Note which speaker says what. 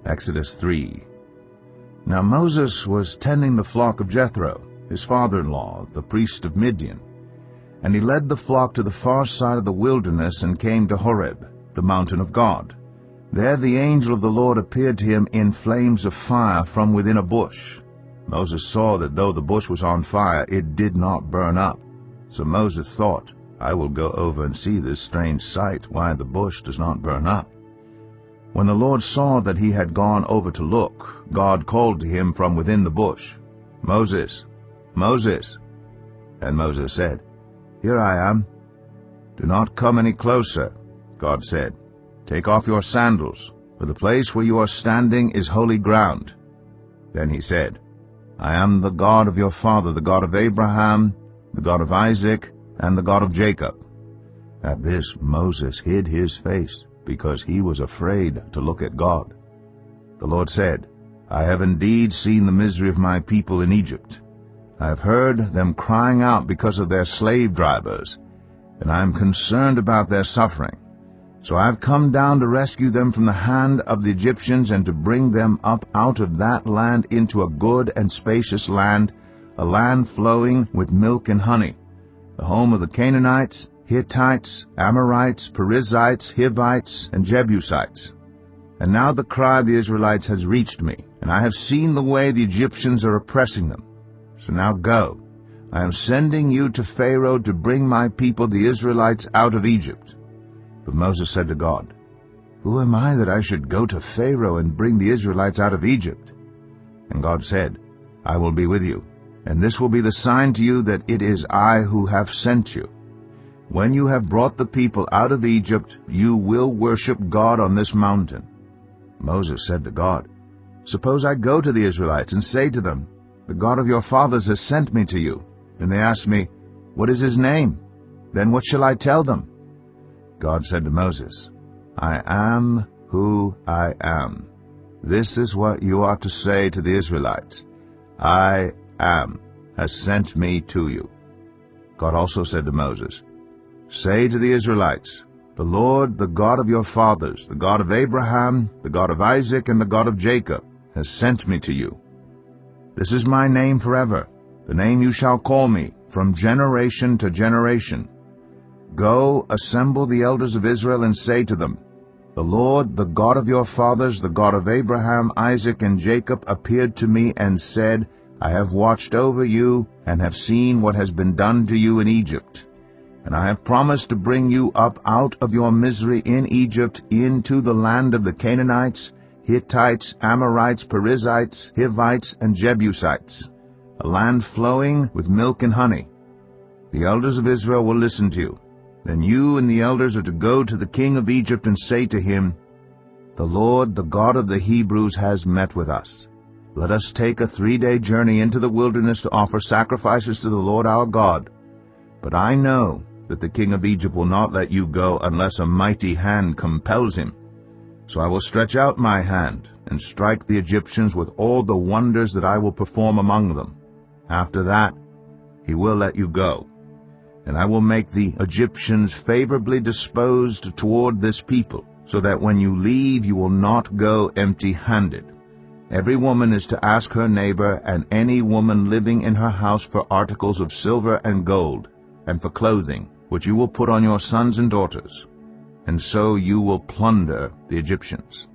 Speaker 1: Exodus 3. Now Moses was tending the flock of Jethro, his father-in-law, the priest of Midian. And he led the flock to the far side of the wilderness and came to Horeb, the mountain of God. There the angel of the Lord appeared to him in flames of fire from within a bush. Moses saw that though the bush was on fire, it did not burn up. So Moses thought, I will go over and see this strange sight, why the bush does not burn up. When the Lord saw that he had gone over to look, God called to him from within the bush, Moses, Moses. And Moses said, Here I am. Do not come any closer, God said. Take off your sandals, for the place where you are standing is holy ground. Then he said, I am the God of your father, the God of Abraham, the God of Isaac, and the God of Jacob. At this Moses hid his face, because he was afraid to look at God. The Lord said, I have indeed seen the misery of my people in Egypt. I have heard them crying out because of their slave drivers, and I am concerned about their suffering. So I have come down to rescue them from the hand of the Egyptians and to bring them up out of that land into a good and spacious land, a land flowing with milk and honey, the home of the Canaanites, Hittites, Amorites, Perizzites, Hivites, and Jebusites. And now the cry of the Israelites has reached me, and I have seen the way the Egyptians are oppressing them. So now go. I am sending you to Pharaoh to bring my people the Israelites out of Egypt. But Moses said to God, Who am I that I should go to Pharaoh and bring the Israelites out of Egypt? And God said, I will be with you, and this will be the sign to you that it is I who have sent you. When you have brought the people out of Egypt, you will worship God on this mountain. Moses said to God, Suppose I go to the Israelites and say to them, The God of your fathers has sent me to you. And they ask me, What is his name? Then what shall I tell them? God said to Moses, I am who I am. This is what you are to say to the Israelites. I am has sent me to you. God also said to Moses, Say to the Israelites, The Lord, the God of your fathers, the God of Abraham, the God of Isaac, and the God of Jacob, has sent me to you. This is my name forever, the name you shall call me, from generation to generation. Go, assemble the elders of Israel, and say to them, The Lord, the God of your fathers, the God of Abraham, Isaac, and Jacob, appeared to me and said, I have watched over you, and have seen what has been done to you in Egypt. And I have promised to bring you up out of your misery in Egypt into the land of the Canaanites, Hittites, Amorites, Perizzites, Hivites, and Jebusites, a land flowing with milk and honey. The elders of Israel will listen to you. Then you and the elders are to go to the king of Egypt and say to him, The Lord, the God of the Hebrews, has met with us. Let us take a 3-day journey into the wilderness to offer sacrifices to the Lord our God. But I know that the king of Egypt will not let you go unless a mighty hand compels him. So I will stretch out my hand and strike the Egyptians with all the wonders that I will perform among them. After that, he will let you go. And I will make the Egyptians favorably disposed toward this people, so that when you leave you will not go empty-handed. Every woman is to ask her neighbor and any woman living in her house for articles of silver and gold, and for clothing, which you will put on your sons and daughters. And so you will plunder the Egyptians.